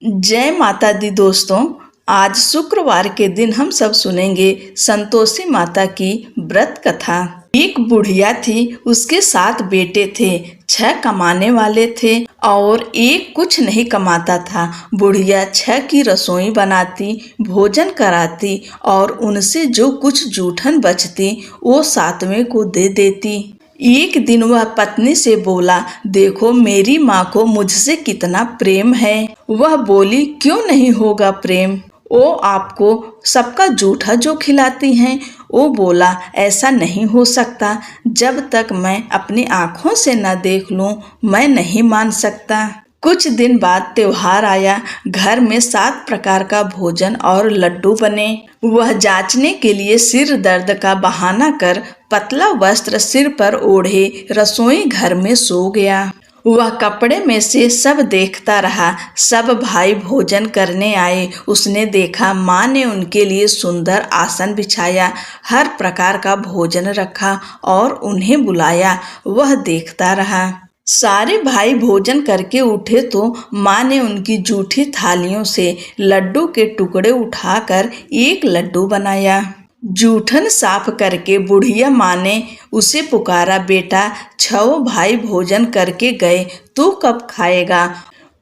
जय माता दी दोस्तों। आज शुक्रवार के दिन हम सब सुनेंगे संतोषी माता की व्रत कथा। एक बुढ़िया थी, उसके 7 बेटे थे। 6 कमाने वाले थे और एक कुछ नहीं कमाता था। बुढ़िया 6 की रसोई बनाती, भोजन कराती और उनसे जो कुछ जूठन बचती वो 7वें को दे देती। एक दिन वह पत्नी से बोला, देखो मेरी माँ को मुझसे कितना प्रेम है। वह बोली, क्यों नहीं होगा प्रेम, वो आपको सबका जूठा जो खिलाती हैं। वो बोला, ऐसा नहीं हो सकता, जब तक मैं अपनी आँखों से न देख लूं मैं नहीं मान सकता। कुछ दिन बाद त्योहार आया। घर में 7 प्रकार का भोजन और लड्डू बने। वह जांचने के लिए सिर दर्द का बहाना कर पतला वस्त्र सिर पर ओढ़े रसोई घर में सो गया। वह कपड़े में से सब देखता रहा। सब भाई भोजन करने आए। उसने देखा माँ ने उनके लिए सुंदर आसन बिछाया, हर प्रकार का भोजन रखा और उन्हें बुलाया। वह देखता रहा। सारे भाई भोजन करके उठे तो माँ ने उनकी जूठी थालियों से लड्डू के टुकड़े उठाकर एक लड्डू बनाया। जूठन साफ करके बुढ़िया माँ ने उसे पुकारा, बेटा 6 भाई भोजन करके गए, तू कब खाएगा।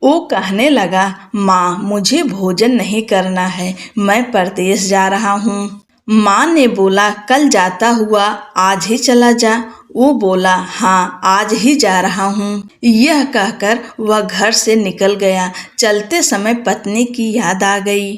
वो कहने लगा, माँ मुझे भोजन नहीं करना है, मैं परदेश जा रहा हूँ। माँ ने बोला, कल जाता हुआ आज ही चला जा। वो बोला, हाँ आज ही जा रहा हूँ। यह कहकर वह घर से निकल गया। चलते समय पत्नी की याद आ गई।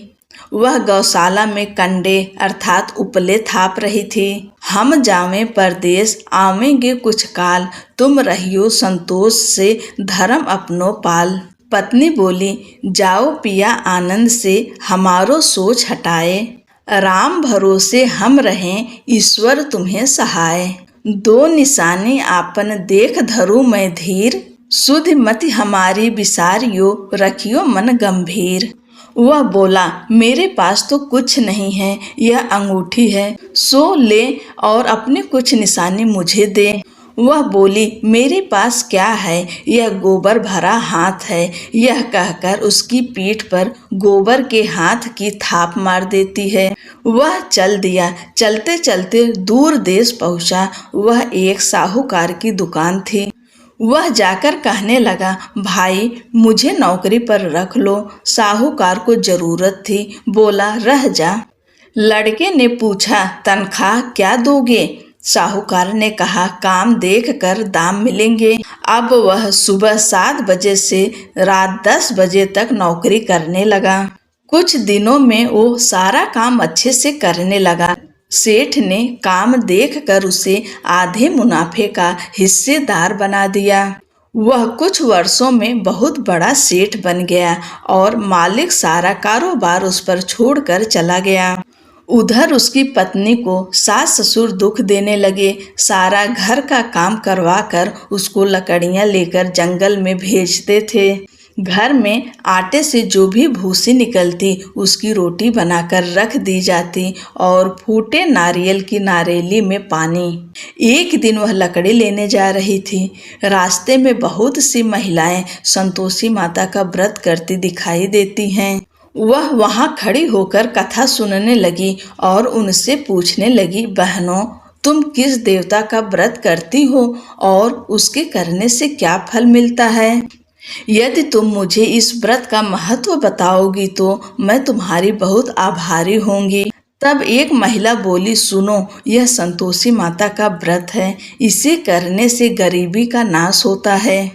वह गौशाला में कंडे अर्थात उपले थाप रही थी। हम जावें परदेश आवेंगे कुछ काल, तुम रहियो संतोष से धर्म अपनो पाल। पत्नी बोली, जाओ पिया आनंद से हमारो सोच हटाए, राम भरोसे हम रहें ईश्वर तुम्हें सहाय। 2 निशानी आपन देख धरू मैं धीर, सुध मति हमारी विसारियो रखियो मन गंभीर। वह बोला, मेरे पास तो कुछ नहीं है, यह अंगूठी है, सो ले और अपने कुछ निशानी मुझे दे। वह बोली, मेरे पास क्या है, यह गोबर भरा हाथ है। यह कहकर उसकी पीठ पर गोबर के हाथ की थाप मार देती है। वह चल दिया। चलते चलते दूर देश पहुंचा। वह एक साहूकार की दुकान थी। वह जाकर कहने लगा, भाई मुझे नौकरी पर रख लो, साहूकार को जरूरत थी। बोला, रह जा। लड़के ने पूछा, तनख्वाह क्या दोगे। साहूकार ने कहा, काम देख कर दाम मिलेंगे। अब वह सुबह 7 बजे से रात 10 बजे तक नौकरी करने लगा। कुछ दिनों में वो सारा काम अच्छे से करने लगा। सेठ ने काम देखकर उसे आधे मुनाफे का हिस्सेदार बना दिया। वह कुछ वर्षों में बहुत बड़ा सेठ बन गया और मालिक सारा कारोबार उस पर छोड़कर चला गया। उधर उसकी पत्नी को सास ससुर दुख देने लगे। सारा घर का काम करवा कर उसको लकड़ियां लेकर जंगल में भेजते थे। घर में आटे से जो भी भूसी निकलती उसकी रोटी बनाकर रख दी जाती और फूटे नारियल की नारेली में पानी। एक दिन वह लकड़ी लेने जा रही थी। रास्ते में बहुत सी महिलाएं संतोषी माता का व्रत करती दिखाई देती हैं। वह वहां खड़ी होकर कथा सुनने लगी और उनसे पूछने लगी, बहनों तुम किस देवता का व्रत करती हो और उसके करने से क्या फल मिलता है। यदि तुम मुझे इस व्रत का महत्व बताओगी तो मैं तुम्हारी बहुत आभारी होंगी। तब एक महिला बोली, सुनो यह संतोषी माता का व्रत है, इसे करने से गरीबी का नाश होता है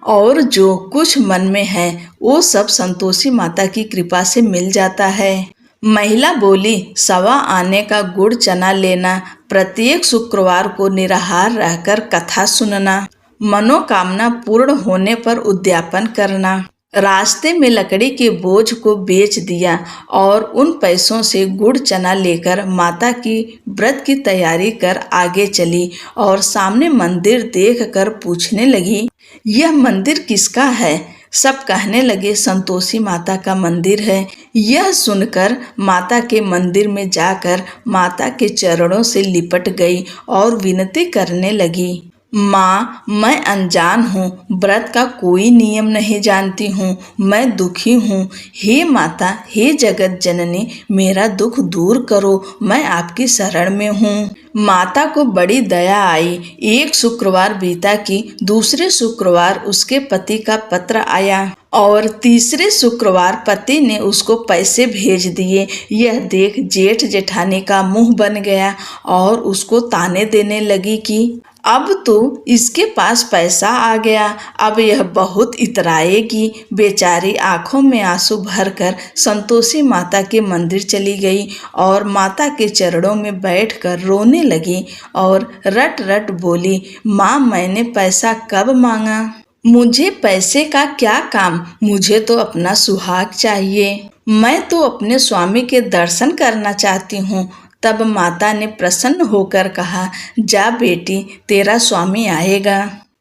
और जो कुछ मन में है वो सब संतोषी माता की कृपा से मिल जाता है। महिला बोली, 1.25 आने का गुड़ चना लेना, प्रत्येक शुक्रवार को निराहार रहकर कथा सुनना, मनोकामना पूर्ण होने पर उद्यापन करना। रास्ते में लकड़ी के बोझ को बेच दिया और उन पैसों से गुड़ चना लेकर माता की व्रत की तैयारी कर आगे चली और सामने मंदिर देखकर पूछने लगी, यह मंदिर किसका है। सब कहने लगे, संतोषी माता का मंदिर है। यह सुनकर माता के मंदिर में जाकर माता के चरणों से लिपट गई और विनती करने लगी, माँ, मैं अनजान हूँ, व्रत का कोई नियम नहीं जानती हूँ, मैं दुखी हूँ। हे माता, हे जगत जननी, मेरा दुख दूर करो, मैं आपकी शरण में हूँ। माता को बड़ी दया आई। एक शुक्रवार बीता कि दूसरे शुक्रवार उसके पति का पत्र आया और तीसरे शुक्रवार पति ने उसको पैसे भेज दिए। यह देख जेठ जेठानी का मुंह बन गया और उसको ताने देने लगी कि अब तो इसके पास पैसा आ गया, अब यह बहुत इतराएगी। बेचारी आंखों में आंसू भरकर संतोषी माता के मंदिर चली गई और माता के चरणों में बैठकर रोने लगी और रट रट बोली, माँ, मैंने पैसा कब मांगा? मुझे पैसे का क्या काम, मुझे तो अपना सुहाग चाहिए। मैं तो अपने स्वामी के दर्शन करना चाहती हूँ। तब माता ने प्रसन्न होकर कहा, जा बेटी, तेरा स्वामी आएगा।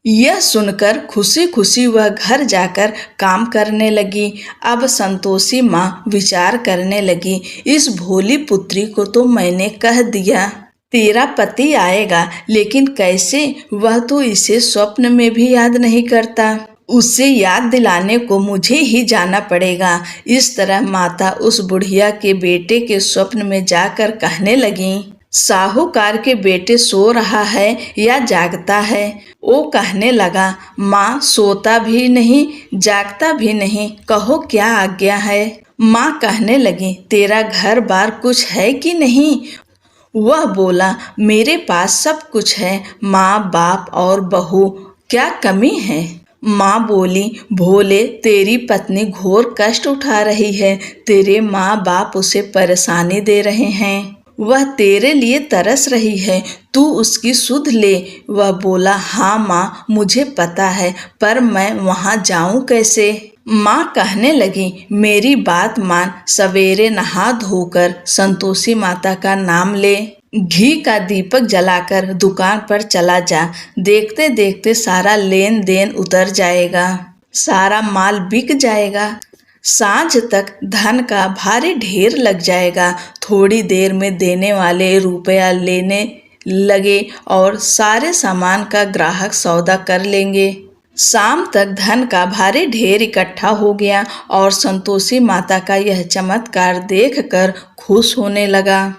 यह सुनकर खुशी खुशी वह घर जाकर काम करने लगी। अब संतोषी माँ विचार करने लगी, इस भोली पुत्री को तो मैंने कह दिया तेरा पति आएगा, लेकिन कैसे? वह तो इसे स्वप्न में भी याद नहीं करता। उससे याद दिलाने को मुझे ही जाना पड़ेगा। इस तरह माता उस बुढ़िया के बेटे के स्वप्न में जाकर कहने लगी, साहूकार के बेटे सो रहा है या जागता है? वो कहने लगा, माँ, सोता भी नहीं जागता भी नहीं, कहो क्या आज्ञा है? माँ कहने लगी, तेरा घर बार कुछ है कि नहीं? वह बोला, मेरे पास सब कुछ है, माँ, बाप और बहू, क्या कमी है? माँ बोली, भोले, तेरी पत्नी घोर कष्ट उठा रही है, तेरे माँ बाप उसे परेशानी दे रहे हैं, वह तेरे लिए तरस रही है, तू उसकी सुध ले। वह बोला, हाँ माँ, मुझे पता है, पर मैं वहाँ जाऊँ कैसे? माँ कहने लगी, मेरी बात मान, सवेरे नहा धोकर संतोषी माता का नाम ले, घी का दीपक जलाकर दुकान पर चला जा, देखते देखते सारा लेन देन उतर जाएगा, सारा माल बिक जाएगा, सांझ तक धन का भारी ढेर लग जाएगा। थोड़ी देर में देने वाले रुपया लेने लगे और सारे सामान का ग्राहक सौदा कर लेंगे। शाम तक धन का भारी ढेर इकट्ठा हो गया और संतोषी माता का यह चमत्कार देखकर खुश होने लगा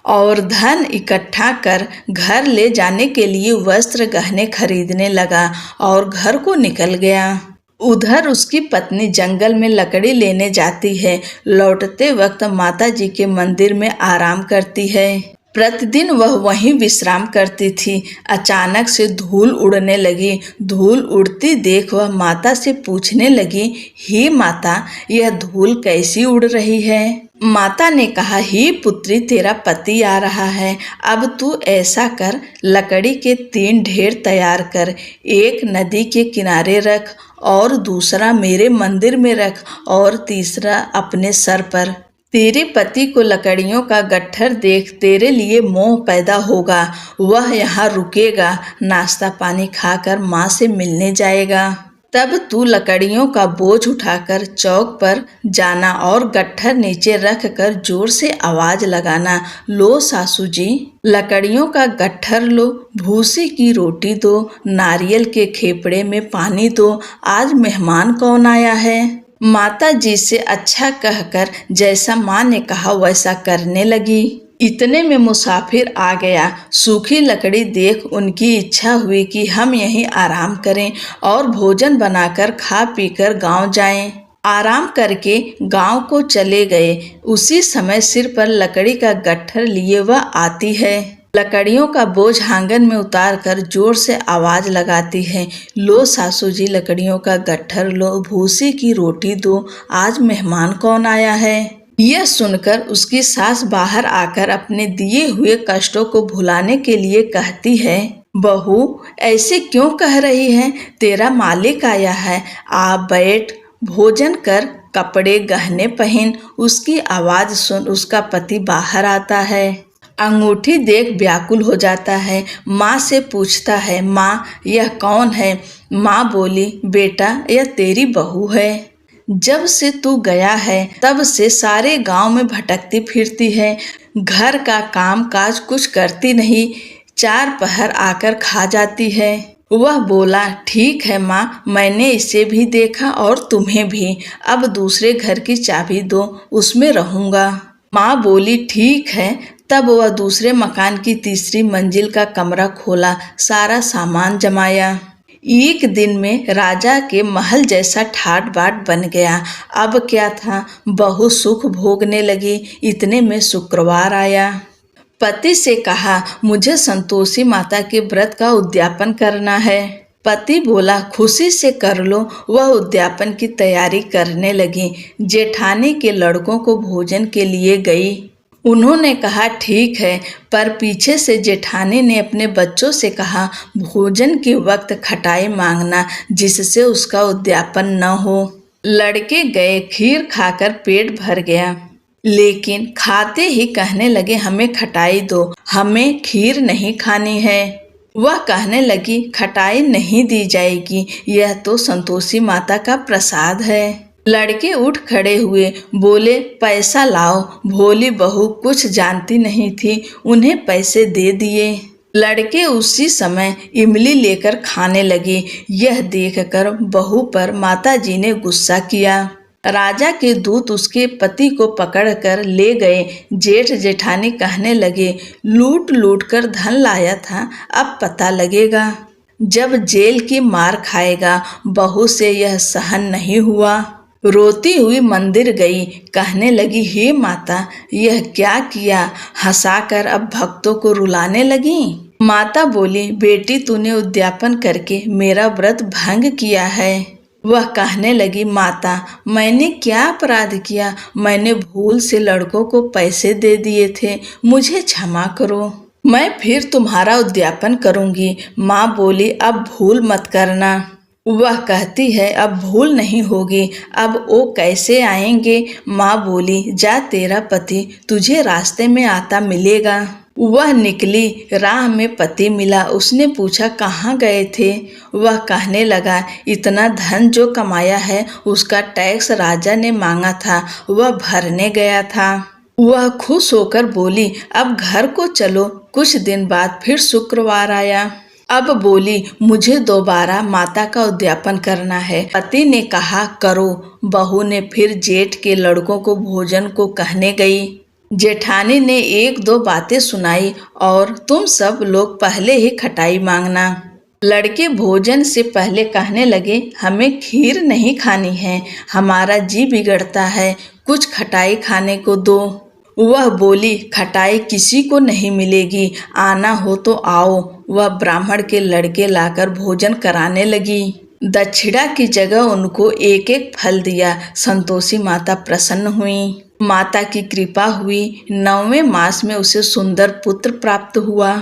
और धन इकट्ठा कर घर ले जाने के लिए वस्त्र गहने खरीदने लगा और घर को निकल गया। उधर उसकी पत्नी जंगल में लकड़ी लेने जाती है, लौटते वक्त माता जी के मंदिर में आराम करती है। प्रतिदिन वह वहीं विश्राम करती थी। अचानक से धूल उड़ने लगी। धूल उड़ती देख वह माता से पूछने लगी, हे माता, यह धूल कैसी उड़ रही है? माता ने कहा, हे पुत्री, तेरा पति आ रहा है, अब तू ऐसा कर, लकड़ी के 3 ढेर तैयार कर, एक नदी के किनारे रख और दूसरा मेरे मंदिर में रख और तीसरा अपने सर पर। तेरे पति को लकड़ियों का गट्ठर देख तेरे लिए मोह पैदा होगा, वह यहाँ रुकेगा, नाश्ता पानी खाकर माँ से मिलने जाएगा। तब तू लकड़ियों का बोझ उठाकर चौक पर जाना और गट्ठर नीचे रख कर जोर से आवाज लगाना, लो सासू जी, लकड़ियों का गट्ठर लो, भूसी की रोटी दो, नारियल के खेपड़े में पानी दो, आज मेहमान कौन आया है? माता जी से अच्छा कहकर जैसा माँ ने कहा वैसा करने लगी। इतने में मुसाफिर आ गया। सूखी लकड़ी देख उनकी इच्छा हुई कि हम यहीं आराम करें और भोजन बनाकर खा पीकर गांव जाएं। आराम करके गांव को चले गए। उसी समय सिर पर लकड़ी का गट्ठर लिए वह आती है। लकड़ियों का बोझ आंगन में उतारकर जोर से आवाज लगाती है, लो सासू जी, लकड़ियों का गट्ठर लो, भूसी की रोटी दो, आज मेहमान कौन आया है? यह सुनकर उसकी सास बाहर आकर अपने दिए हुए कष्टों को भुलाने के लिए कहती है, बहू, ऐसे क्यों कह रही है? तेरा मालिक आया है, आ बैठ, भोजन कर, कपड़े गहने पहन। उसकी आवाज सुन उसका पति बाहर आता है। अंगूठी देख व्याकुल हो जाता है। माँ से पूछता है, माँ, यह कौन है? माँ बोली, बेटा, यह तेरी बहू है। जब से तू गया है तब से सारे गांव में भटकती फिरती है, घर का काम काज कुछ करती नहीं, 4 पहर आकर खा जाती है। वह बोला, ठीक है माँ, मैंने इसे भी देखा और तुम्हें भी। अब दूसरे घर की चाबी दो, उसमें रहूंगा। माँ बोली, ठीक है। तब वह दूसरे मकान की तीसरी मंजिल का कमरा खोला, सारा सामान जमाया। एक दिन में राजा के महल जैसा ठाट बाट बन गया। अब क्या था, बहू सुख भोगने लगी। इतने में शुक्रवार आया। पति से कहा, मुझे संतोषी माता के व्रत का उद्यापन करना है। पति बोला, खुशी से कर लो। वह उद्यापन की तैयारी करने लगी। जेठानी के लड़कों को भोजन के लिए गई। उन्होंने कहा, ठीक है, पर पीछे से जेठानी ने अपने बच्चों से कहा, भोजन के वक्त खटाई मांगना, जिससे उसका उद्यापन न हो। लड़के गए, खीर खाकर पेट भर गया, लेकिन खाते ही कहने लगे, हमें खटाई दो, हमें खीर नहीं खानी है। वह कहने लगी, खटाई नहीं दी जाएगी, यह तो संतोषी माता का प्रसाद है। लड़के उठ खड़े हुए, बोले, पैसा लाओ। भोली बहू कुछ जानती नहीं थी, उन्हें पैसे दे दिए। लड़के उसी समय इमली लेकर खाने लगे। यह देखकर बहू पर माताजी ने गुस्सा किया। राजा के दूत उसके पति को पकड़कर ले गए। जेठ जेठानी कहने लगे, लूट लूट कर धन लाया था, अब पता लगेगा। जब जेल की मार खाएगा। बहू से यह सहन नहीं हुआ। रोती हुई मंदिर गई, कहने लगी, हे माता, यह क्या किया। हंसाकर अब भक्तों को रुलाने लगी। माता बोली, बेटी, तूने उद्यापन करके मेरा व्रत भंग किया है। वह कहने लगी, माता, मैंने क्या अपराध किया। मैंने भूल से लड़कों को पैसे दे दिए थे, मुझे क्षमा करो। मैं फिर तुम्हारा उद्यापन करूंगी। माँ बोली, अब भूल मत करना। वह कहती है, अब भूल नहीं होगी। अब वो कैसे आएंगे। माँ बोली, जा, तेरा पति तुझे रास्ते में आता मिलेगा। वह निकली, राह में पति मिला। उसने पूछा, कहाँ गए थे। वह कहने लगा, इतना धन जो कमाया है उसका टैक्स राजा ने मांगा था, वह भरने गया था। वह खुश होकर बोली, अब घर को चलो। कुछ दिन बाद फिर शुक्रवार आया। अब बोली, मुझे दोबारा माता का उद्यापन करना है। पति ने कहा, करो। बहू ने फिर जेठ के लड़कों को भोजन को कहने गई। जेठानी ने एक दो बातें सुनाई और तुम सब लोग पहले ही खटाई मांगना। लड़के भोजन से पहले कहने लगे, हमें खीर नहीं खानी है, हमारा जी बिगड़ता है, कुछ खटाई खाने को दो। वह बोली, खटाई किसी को नहीं मिलेगी, आना हो तो आओ। वह ब्राह्मण के लड़के लाकर भोजन कराने लगी। दक्षिणा की जगह उनको एक एक फल दिया। संतोषी माता प्रसन्न हुई। माता की कृपा हुई। 9वें मास में उसे सुंदर पुत्र प्राप्त हुआ।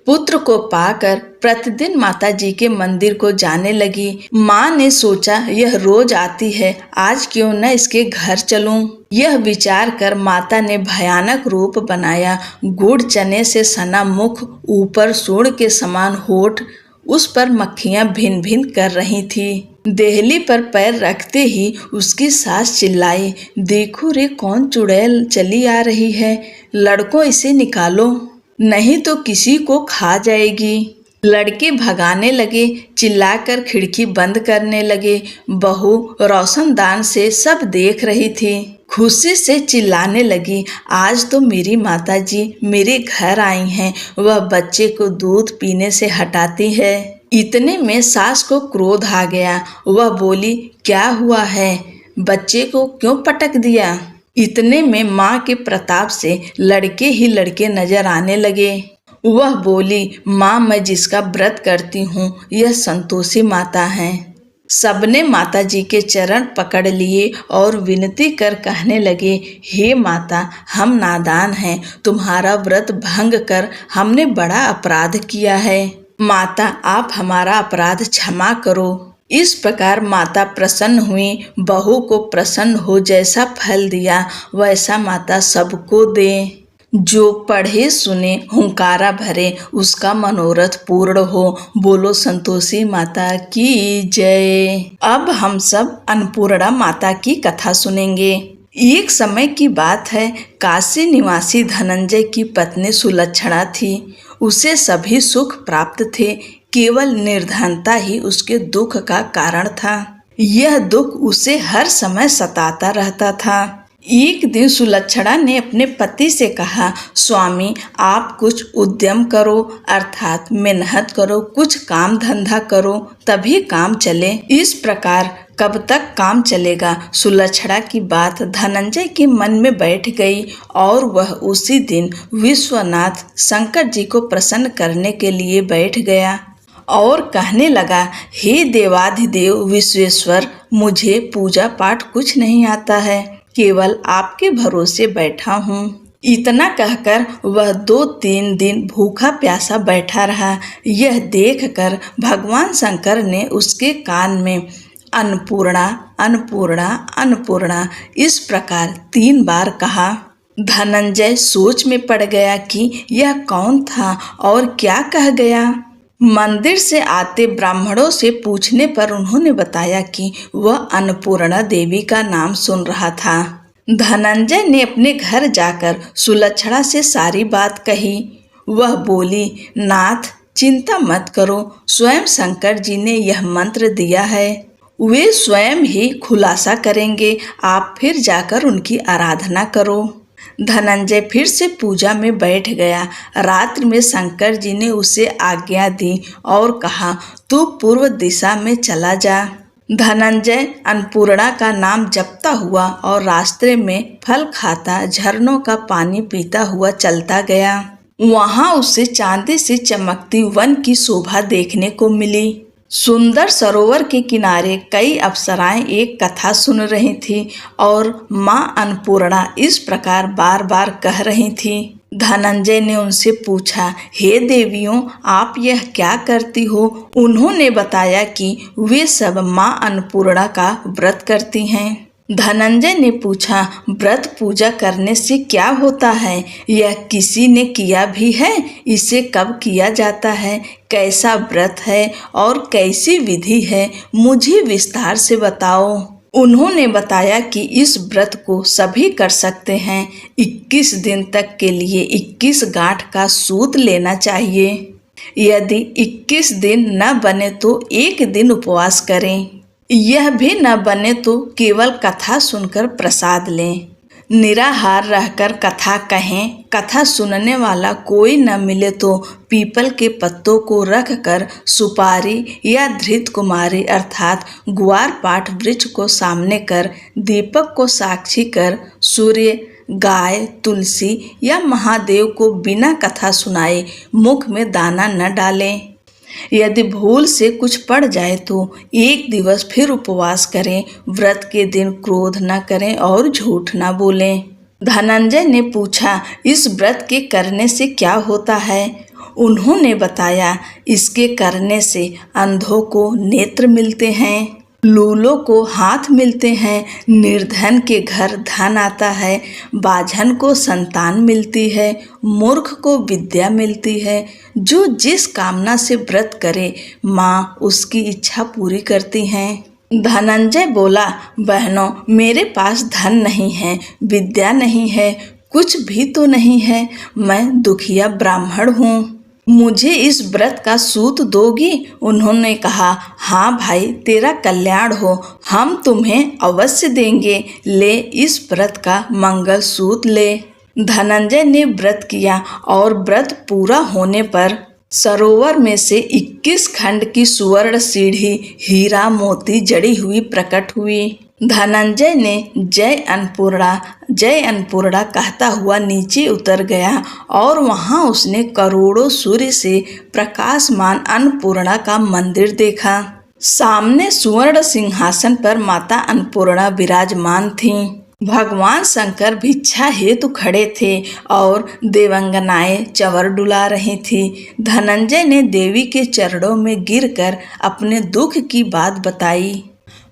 पुत्र को पाकर प्रतिदिन माता जी के मंदिर को जाने लगी। माँ ने सोचा, यह रोज आती है, आज क्यों न इसके घर चलूं। यह विचार कर माता ने भयानक रूप बनाया। गुड़ चने से सना मुख, ऊपर सूंड के समान होठ, उस पर मक्खियां भिन भिन कर रही थी। देहली पर पैर रखते ही उसकी सास चिल्लाई, देखो रे, कौन चुड़ैल चली आ रही है, लड़कों इसे निकालो, नहीं तो किसी को खा जाएगी। लड़के भगाने लगे, चिल्लाकर खिड़की बंद करने लगे। बहू रोशनदान से सब देख रही थी। खुशी से चिल्लाने लगी, आज तो मेरी माताजी मेरे घर आई हैं। वह बच्चे को दूध पीने से हटाती है। इतने में सास को क्रोध आ गया। वह बोली, क्या हुआ है, बच्चे को क्यों पटक दिया। इतने में माँ के प्रताप से लड़के ही लड़के नजर आने लगे। वह बोली, माँ, मैं जिसका व्रत करती हूँ यह संतोषी माता हैं। सबने माता जी के चरण पकड़ लिए और विनती कर कहने लगे, हे माता, हम नादान हैं, तुम्हारा व्रत भंग कर हमने बड़ा अपराध किया है। माता, आप हमारा अपराध क्षमा करो। इस प्रकार माता प्रसन्न हुई। बहू को प्रसन्न हो जैसा फल दिया वैसा माता सबको दे। जो पढ़े सुने हुंकारा भरे उसका मनोरथ पूर्ण हो। बोलो संतोषी माता की जय। अब हम सब अन्नपूर्णा माता की कथा सुनेंगे। एक समय की बात है, काशी निवासी धनंजय की पत्नी सुलक्षणा थी। उसे सभी सुख प्राप्त थे। केवल निर्धनता ही उसके दुख का कारण था। यह दुख उसे हर समय सताता रहता था। एक दिन सुलक्षणा ने अपने पति से कहा, स्वामी आप कुछ उद्यम करो, अर्थात मेहनत करो, कुछ काम धंधा करो, तभी काम चले। इस प्रकार कब तक काम चलेगा? सुलक्षणा की बात धनंजय के मन में बैठ गई और वह उसी दिन विश्वनाथ शंकर जी को प्रसन्न करने के लिए बैठ गया और कहने लगा, हे देवाधिदेव विश्वेश्वर, मुझे पूजा पाठ कुछ नहीं आता है, केवल आपके भरोसे बैठा हूँ। इतना कहकर वह 2-3 दिन भूखा प्यासा बैठा रहा। यह देखकर भगवान शंकर ने उसके कान में अन्नपूर्णा अन्नपूर्णा अन्नपूर्णा इस प्रकार 3 बार कहा। धनंजय सोच में पड़ गया कि यह कौन था और क्या कह गया। मंदिर से आते ब्राह्मणों से पूछने पर उन्होंने बताया कि वह अन्नपूर्णा देवी का नाम सुन रहा था। धनंजय ने अपने घर जाकर सुलक्षणा से सारी बात कही। वह बोली, नाथ चिंता मत करो, स्वयं शंकर जी ने यह मंत्र दिया है, वे स्वयं ही खुलासा करेंगे, आप फिर जाकर उनकी आराधना करो। धनंजय फिर से पूजा में बैठ गया। रात्रि में शंकर जी ने उसे आज्ञा दी और कहा, तू पूर्व दिशा में चला जा। धनंजय अन्नपूर्णा का नाम जपता हुआ और रास्ते में फल खाता, झरनों का पानी पीता हुआ चलता गया। वहां उसे चांदी से चमकती वन की शोभा देखने को मिली। सुंदर सरोवर के किनारे कई अप्सराएं एक कथा सुन रही थी और माँ अन्नपूर्णा इस प्रकार बार बार कह रही थी। धनंजय ने उनसे पूछा, हे देवियों, आप यह क्या करती हो? उन्होंने बताया कि वे सब माँ अन्नपूर्णा का व्रत करती हैं। धनंजय ने पूछा, व्रत पूजा करने से क्या होता है? यह किसी ने किया भी है? इसे कब किया जाता है? कैसा व्रत है और कैसी विधि है? मुझे विस्तार से बताओ। उन्होंने बताया कि इस व्रत को सभी कर सकते हैं। 21 दिन तक के लिए 21 गांठ का सूत लेना चाहिए। यदि 21 दिन न बने तो 1 दिन उपवास करें। यह भी न बने तो केवल कथा सुनकर प्रसाद लें। निराहार रहकर कथा कहें। कथा सुनने वाला कोई न मिले तो पीपल के पत्तों को रखकर सुपारी या धृत कुमारी अर्थात ग्वार पाठ वृक्ष को सामने कर दीपक को साक्षी कर सूर्य, गाय, तुलसी या महादेव को बिना कथा सुनाए मुख में दाना न डालें। यदि भूल से कुछ पड़ जाए तो 1 दिवस फिर उपवास करें। व्रत के दिन क्रोध न करें और झूठ न बोलें। धनंजय ने पूछा, इस व्रत के करने से क्या होता है? उन्होंने बताया, इसके करने से अंधों को नेत्र मिलते हैं, लूलों को हाथ मिलते हैं, निर्धन के घर धन आता है, बाझन को संतान मिलती है, मूर्ख को विद्या मिलती है। जो जिस कामना से व्रत करे माँ उसकी इच्छा पूरी करती हैं। धनंजय बोला, बहनों, मेरे पास धन नहीं है, विद्या नहीं है, कुछ भी तो नहीं है। मैं दुखिया ब्राह्मण हूँ, मुझे इस व्रत का सूत दोगी? उन्होंने कहा, हाँ भाई, तेरा कल्याण हो, हम तुम्हें अवश्य देंगे, ले इस व्रत का मंगल सूत ले। धनंजय ने व्रत किया और व्रत पूरा होने पर सरोवर में से 21 खंड की सुवर्ण सीढ़ी हीरा मोती जड़ी हुई प्रकट हुई। धनंजय ने जय अन्नपूर्णा कहता हुआ नीचे उतर गया और वहां उसने करोड़ों सूर्य से प्रकाशमान अन्नपूर्णा का मंदिर देखा। सामने सुवर्ण सिंहासन पर माता अन्नपूर्णा विराजमान थीं। भगवान शंकर भिक्षा हेतु खड़े थे और देवांगनाएं चंवर डुला रही थी। धनंजय ने देवी के चरणों में गिरकर अपने दुख की बात बताई।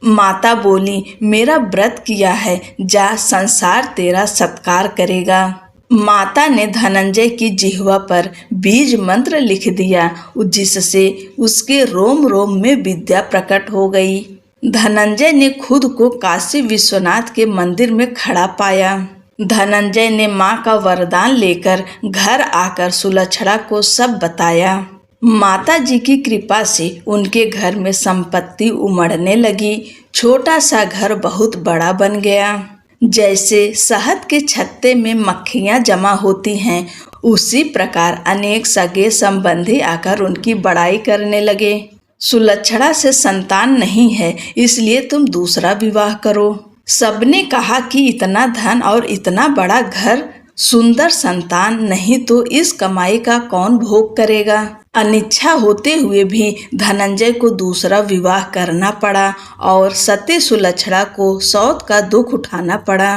माता बोली, मेरा व्रत किया है, जा, संसार तेरा सत्कार करेगा। माता ने धनंजय की जिह्वा पर बीज मंत्र लिख दिया, जिससे उसके रोम रोम में विद्या प्रकट हो गई। धनंजय ने खुद को काशी विश्वनाथ के मंदिर में खड़ा पाया। धनंजय ने माँ का वरदान लेकर घर आकर सुलक्षणा को सब बताया। माता जी की कृपा से उनके घर में संपत्ति उमड़ने लगी। छोटा सा घर बहुत बड़ा बन गया। जैसे शहद के छत्ते में मक्खियां जमा होती हैं, उसी प्रकार अनेक सगे संबंधी आकर उनकी बड़ाई करने लगे। सुलक्षणा से संतान नहीं है, इसलिए तुम दूसरा विवाह करो। सबने कहा कि इतना धन और इतना बड़ा घर, सुंदर संतान नहीं तो इस कमाई का कौन भोग करेगा। अनिच्छा होते हुए भी धनंजय को दूसरा विवाह करना पड़ा और सती सुलक्षणा को सौत का दुख उठाना पड़ा।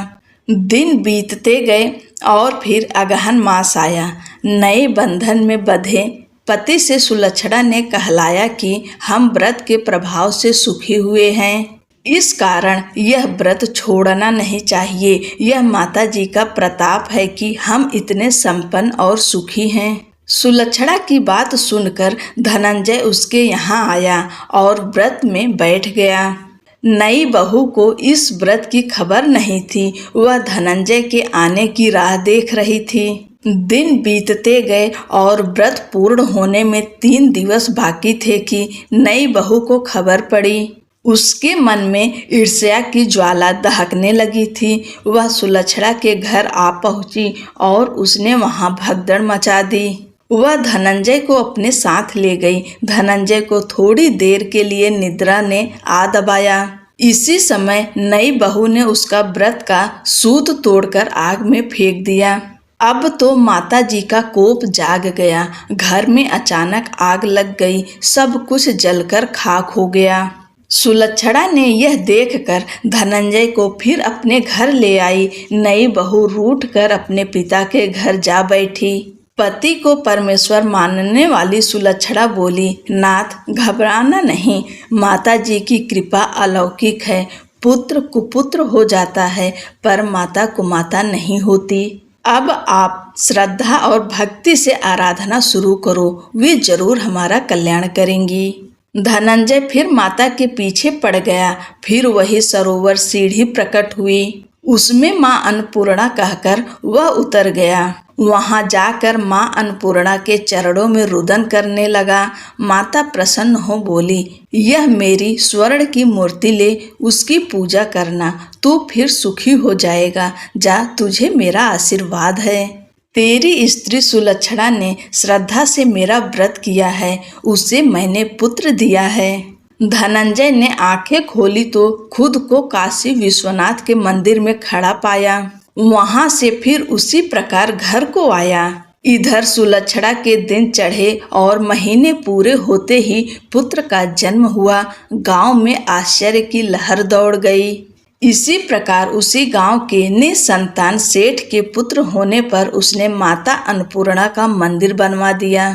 दिन बीतते गए और फिर अगहन मास आया। नए बंधन में बंधे पति से सुलक्षणा ने कहलाया कि हम व्रत के प्रभाव से सुखी हुए हैं, इस कारण यह व्रत छोड़ना नहीं चाहिए। यह माता जी का प्रताप है कि हम इतने संपन्न और सुखी हैं। सुलक्षणा की बात सुनकर धनंजय उसके यहाँ आया और व्रत में बैठ गया। नई बहू को इस व्रत की खबर नहीं थी। वह धनंजय के आने की राह देख रही थी। दिन बीतते गए और व्रत पूर्ण होने में 3 दिवस बाकी थे कि नई बहू को खबर पड़ी। उसके मन में ईर्ष्या की ज्वाला दहकने लगी थी। वह सुलक्षणा के घर आ पहुंची और उसने वहां भगदड़ मचा दी। वह धनंजय को अपने साथ ले गई। धनंजय को थोड़ी देर के लिए निद्रा ने आ दबाया। इसी समय नई बहू ने उसका व्रत का सूत तोड़कर आग में फेंक दिया। अब तो माता जी का कोप जाग गया। घर में अचानक आग लग गई। सब कुछ जलकर खाक हो गया। सुलक्षणा ने यह देखकर धनंजय को फिर अपने घर ले आई। नई बहू रूठ कर अपने पिता के घर जा बैठी। पति को परमेश्वर मानने वाली सुलक्षणा बोली, नाथ घबराना नहीं, माता जी की कृपा अलौकिक है। पुत्र कुपुत्र हो जाता है पर माता कुमाता नहीं होती। अब आप श्रद्धा और भक्ति से आराधना शुरू करो, वे जरूर हमारा कल्याण करेंगी। धनंजय फिर माता के पीछे पड़ गया। फिर वही सरोवर सीढ़ी प्रकट हुई। उसमें माँ अन्नपूर्णा कहकर वह उतर गया। वहां जाकर माँ अन्नपूर्णा के चरणों में रुदन करने लगा। माता प्रसन्न हो बोली, यह मेरी स्वर्ण की मूर्ति ले, उसकी पूजा करना, तू फिर सुखी हो जाएगा। जा, तुझे मेरा आशीर्वाद है। तेरी स्त्री सुलक्षणा ने श्रद्धा से मेरा व्रत किया है, उसे मैंने पुत्र दिया है। धनंजय ने आंखें खोली तो खुद को काशी विश्वनाथ के मंदिर में खड़ा पाया। वहां से फिर उसी प्रकार घर को आया। इधर सुलक्षणा के दिन चढ़े और महीने पूरे होते ही पुत्र का जन्म हुआ। गांव में आश्चर्य की लहर दौड़ गई। इसी प्रकार उसी गांव के निसंतान सेठ के पुत्र होने पर उसने माता अन्नपूर्णा का मंदिर बनवा दिया।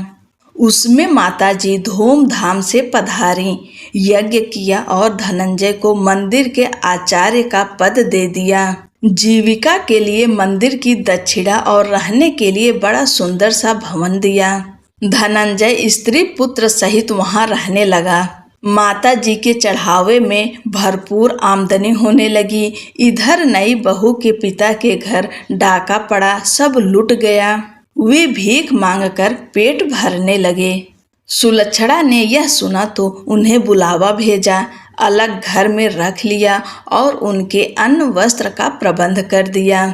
उसमें माता जी धूमधाम से पधारी, यज्ञ किया और धनंजय को मंदिर के आचार्य का पद दे दिया। जीविका के लिए मंदिर की दक्षिणा और रहने के लिए बड़ा सुंदर सा भवन दिया। धनंजय स्त्री पुत्र सहित वहां रहने लगा। माता जी के चढ़ावे में भरपूर आमदनी होने लगी। इधर नई बहू के पिता के घर डाका पड़ा, सब लुट गया। वे भीख मांगकर पेट भरने लगे। सुलक्षणा ने यह सुना तो उन्हें बुलावा भेजा, अलग घर में रख लिया और उनके अन्न वस्त्र का प्रबंध कर दिया।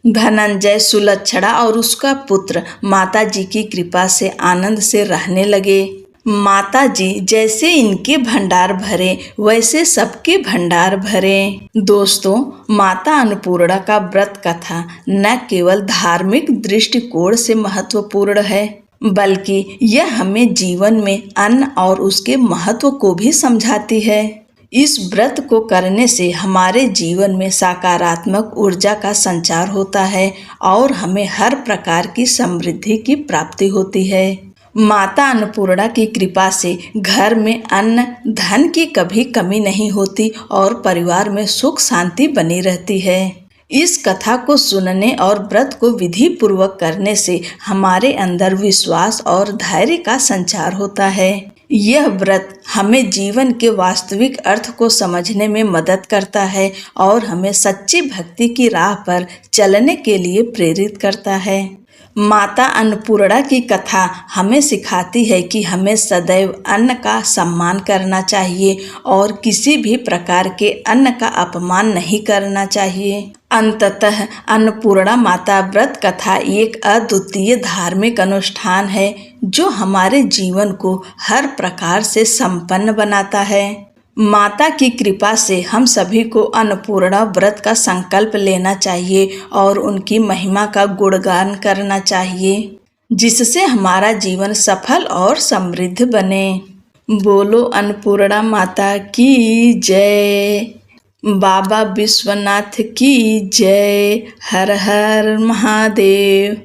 धनंजय, सुलक्षणा और उसका पुत्र माता जी की कृपा से आनंद से रहने लगे। माता जी जैसे इनके भंडार भरे वैसे सबके भंडार भरे। दोस्तों, माता अन्नपूर्णा का व्रत कथा न केवल धार्मिक दृष्टिकोण से महत्वपूर्ण है, बल्कि यह हमें जीवन में अन्न और उसके महत्व को भी समझाती है। इस व्रत को करने से हमारे जीवन में सकारात्मक ऊर्जा का संचार होता है और हमें हर प्रकार की समृद्धि की प्राप्ति होती है। माता अन्नपूर्णा की कृपा से घर में अन्न धन की कभी कमी नहीं होती और परिवार में सुख शांति बनी रहती है। इस कथा को सुनने और व्रत को विधि पूर्वक करने से हमारे अंदर विश्वास और धैर्य का संचार होता है। यह व्रत हमें जीवन के वास्तविक अर्थ को समझने में मदद करता है और हमें सच्ची भक्ति की राह पर चलने के लिए प्रेरित करता है। माता अन्नपूर्णा की कथा हमें सिखाती है कि हमें सदैव अन्न का सम्मान करना चाहिए और किसी भी प्रकार के अन्न का अपमान नहीं करना चाहिए। अंततः अन्नपूर्णा माता व्रत कथा एक अद्वितीय धार्मिक अनुष्ठान है जो हमारे जीवन को हर प्रकार से संपन्न बनाता है। माता की कृपा से हम सभी को अन्नपूर्णा व्रत का संकल्प लेना चाहिए और उनकी महिमा का गुणगान करना चाहिए, जिससे हमारा जीवन सफल और समृद्ध बने। बोलो अन्नपूर्णा माता की जय। बाबा विश्वनाथ की जय। हर हर महादेव।